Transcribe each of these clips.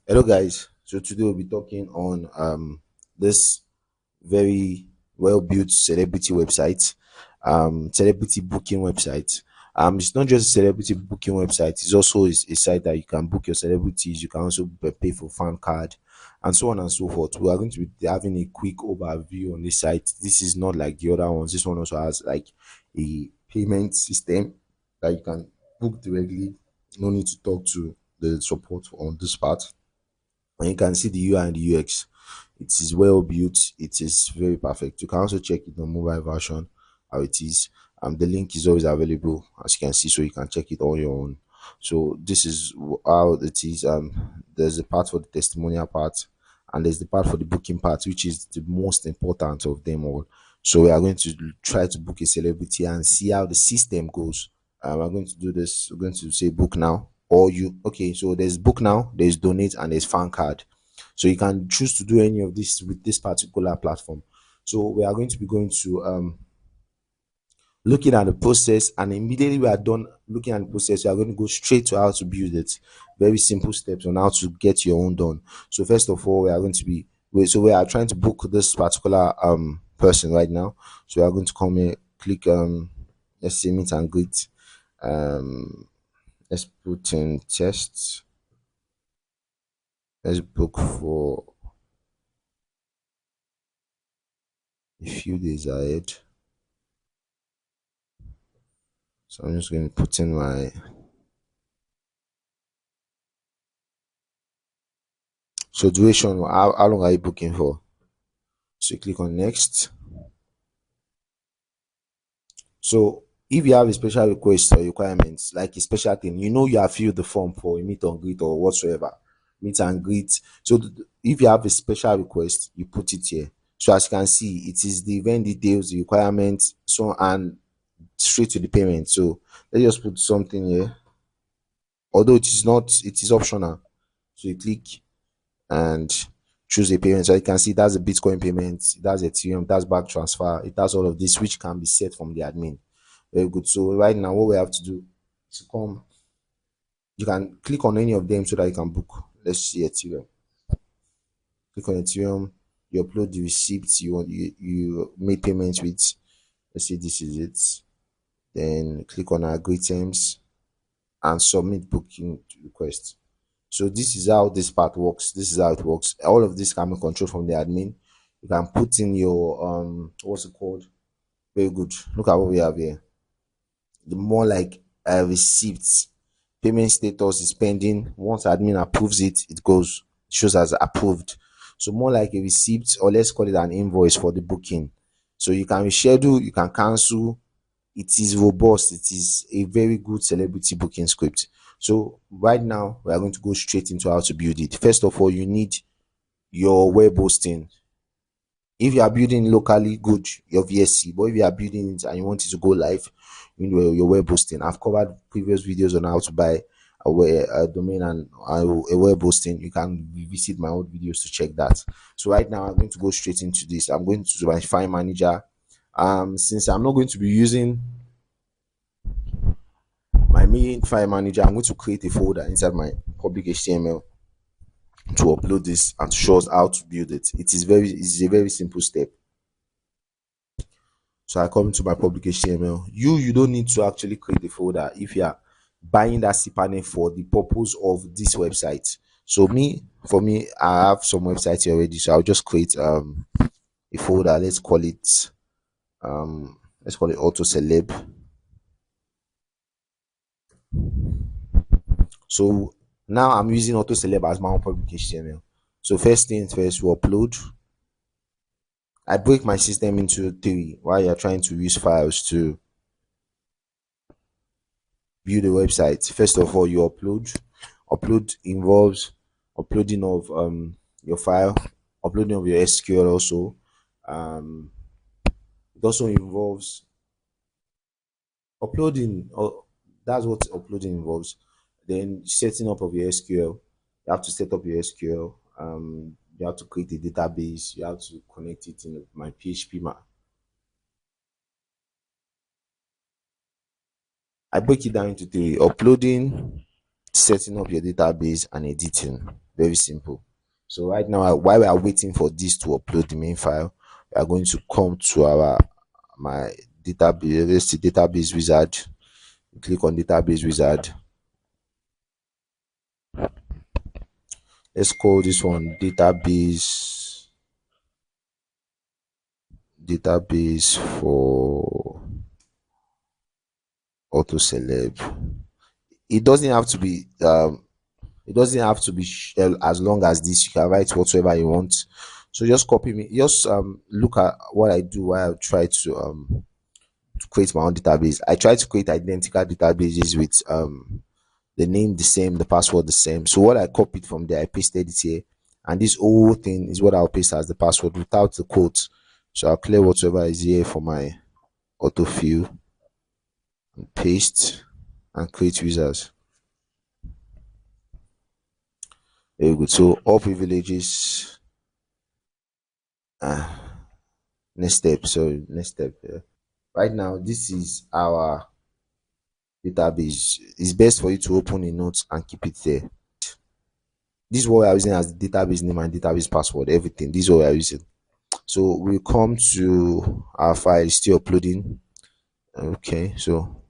Hello guys, so today we'll be talking on this very well built celebrity website, celebrity booking website. It's not just a celebrity booking website, it's also a site that you can book your celebrities, you can also pay for fan card and so on and so forth. We are going to be having a quick overview on this site. This is not like the other ones. This one also has like a payment system that you can book directly. No need to talk to the support on this part, and you can see the UI and the UX. It is well built. It is very perfect. You can also check it on mobile version how it is. The link is always available as you can see, so you can check it on your own. So this is how it is. There's the part for the testimonial part, and there's the part for the booking part, which is the most important of them all. So we are going to try to book a celebrity and see how the system goes. I'm going to do this. We're going to say book now, or you okay. So there's book now, there's donate, and there's fan card. So you can choose to do any of this with this particular platform. So we are going to be going to looking at the process, and immediately we are done looking at the process, we are going to go straight to how to build it. Very simple steps on how to get your own done. So first of all, we are going to be so we are trying to book this particular person right now. So we are going to come here, click let's say meet and greet. Let's put in tests. Let's book for a few days ahead. So I'm just going to put in my so duration. How long are you booking for? So you click on next. So if you have a special request or requirements, like a special thing, you have filled the form for a meet and greet or whatsoever, meet and greet. So if you have a special request, you put it here. So as you can see, it is the event details, the requirements, so and straight to the payment. So let's just put something here. Although it is not, it is optional. So you click and choose a payment. So you can see that's a Bitcoin payment, that's Ethereum, that's bank transfer, it has all of this which can be set from the admin. Very good. So right now what we have to do is come, you can click on any of them so that you can book. Let's see Ethereum. Click on Ethereum, you upload the receipts you made payments with. Let's say this is it. Then click on agree terms and submit booking request. So this is how this part works. This is how it works. All of this can be controlled from the admin. You can put in your what's it called? Very good. Look at what we have here. The more like receipts, payment status is pending. Once admin approves it, it goes, shows as approved. So more like a receipt, or let's call it an invoice for the booking. So you can reschedule, you can cancel. It is robust. It is a very good celebrity booking script. So right now we are going to go straight into how to build it. First of all, you need your web hosting. If you are building locally, good, your VSC. But if you are building it and you want it to go live, you know your web hosting. I've covered previous videos on how to buy a domain and a web hosting. You can visit my old videos to check that. So right now I'm going to go straight into this. I'm going to my file manager. Since I'm not going to be using my main file manager, I'm going to create a folder inside my public HTML to upload this and to show us how to build it. It's a very simple step. So I come to my public HTML. You don't need to actually create a folder if you are buying that cPanel for the purpose of this website. So for me, I have some websites already, so I'll just create a folder. Let's call it auto celeb. So now I'm using auto celeb as my own public HTML. So first things first, we upload. I break my system into three while you're trying to use files to build a website. First of all, you upload. Upload involves uploading of your file, uploading of your SQL also. It also involves uploading, or that's what uploading involves. Then setting up of your SQL. You have to set up your SQL. You have to create a database. You have to connect it in my PHP. I break it down into three: uploading, setting up your database, and editing. Very simple. So right now, while we are waiting for this to upload the main file, we are going to come to our my database. Let's see, database wizard. Click on database wizard. Let's call this one database for auto celeb. It doesn't have to be as long as this. You can write whatsoever you want. So just copy me. Just look at what I do while I try to create my own database. I try to create identical databases with the name the same, the password the same. So what I copied from there, I pasted it here, and this whole thing is what I'll paste as the password without the quotes. So I'll clear whatever is here for my autofill and paste and create users. Very good. So all privileges. Next step. So next step. Right now, this is our database. It's best for you to open a note and keep it there. This is what we are using as the database name and database password. Everything. This is what we are using. So we come to our file. Still uploading. Okay. So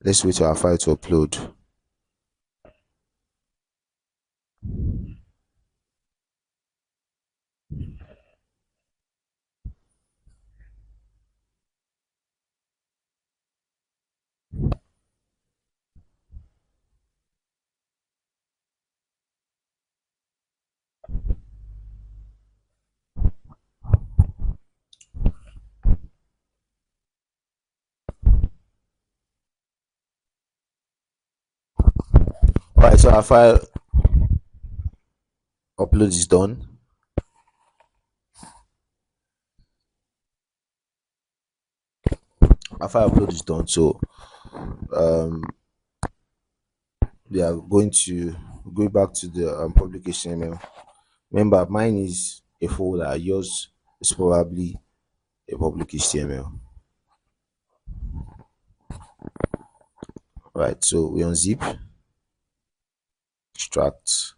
let's wait for our file to upload. All right. So our file upload is done. Our file upload is done. So we are going to go back to the public HTML. Remember, mine is a folder. Yours is probably a public HTML. Right. So we unzip, extract.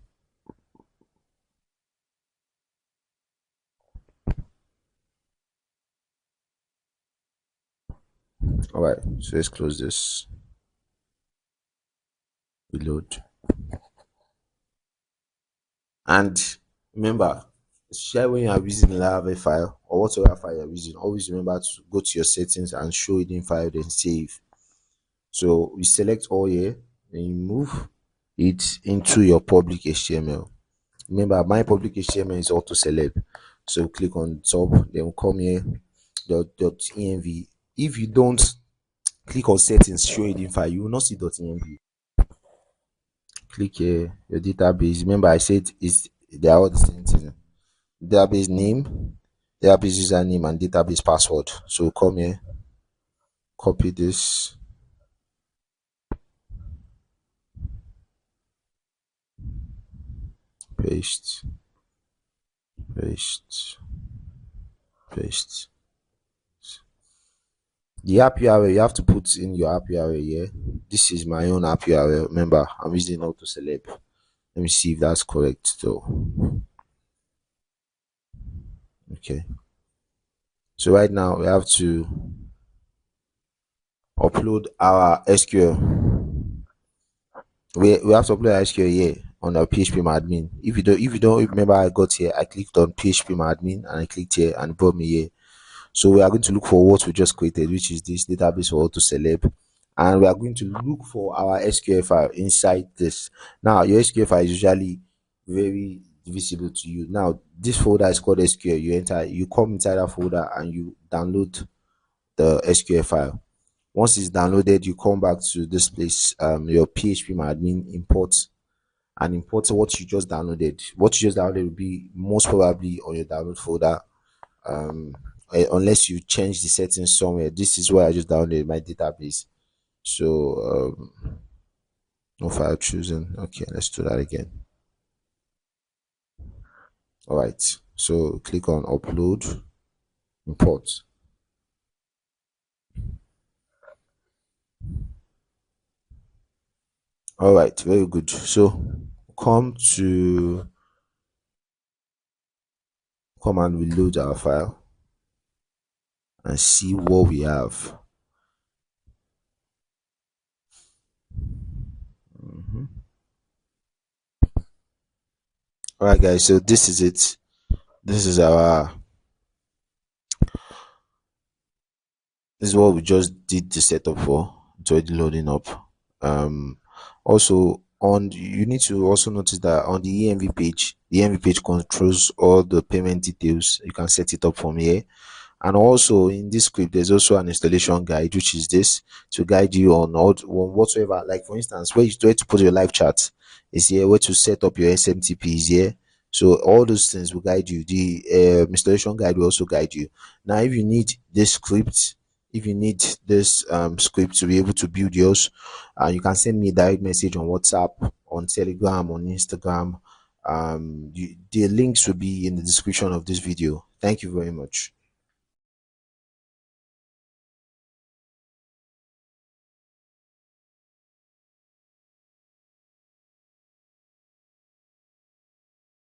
All right. So let's close this. Reload. And remember, share when you are using a Laravel file or whatever file you're using. Always remember to go to your settings and show it in file, then save. So we select all here, then you move it into your public HTML. Remember, my public HTML is auto celeb. So click on top, then we'll come here, .env. If you don't click on settings, show it in file, you will not see .env. Click here, your database. Remember, I said they are all the same thing. Database name, database username, and database password. So come here, copy this, paste, paste, paste. The app URL, you have to put in your app URL here. This is my own app URL. Remember, I'm using auto celeb. Let me see if that's correct though. Okay. So right now we have to upload our SQL. We have to upload our SQL here on our PHP admin. If you don't remember, I got here, I clicked on PHP admin and I clicked here and it brought me here. So we are going to look for what we just created, which is this database for auto celeb, and we are going to look for our SQL file inside this. Now your SQL file is usually very visible to you. Now this folder is called SQL. You come inside that folder and you download the SQL file. Once it's downloaded, you come back to this place, your PHP admin, import what you just downloaded. What you just downloaded will be most probably on your download folder, unless you change the settings somewhere. This is where I just downloaded my database. So no file chosen. Okay, let's do that again. All right, so click on upload, import. All right, very good. So come and reload our file and see what we have. All right, guys, so this is it. This is our this is what we just did the setup for. It's already loading up. Also, on you need to also notice that on the EMV page controls all the payment details. You can set it up from here. And also in this script, there's also an installation guide, which is this to guide you on all on whatsoever. Like for instance, where to put your live chat is here, where to set up your SMTP is here. So all those things will guide you. The installation guide will also guide you. Now, if you need this script, if you need this script to be able to build yours, you can send me a direct message on WhatsApp, on Telegram, on Instagram. The links will be in the description of this video. Thank you very much.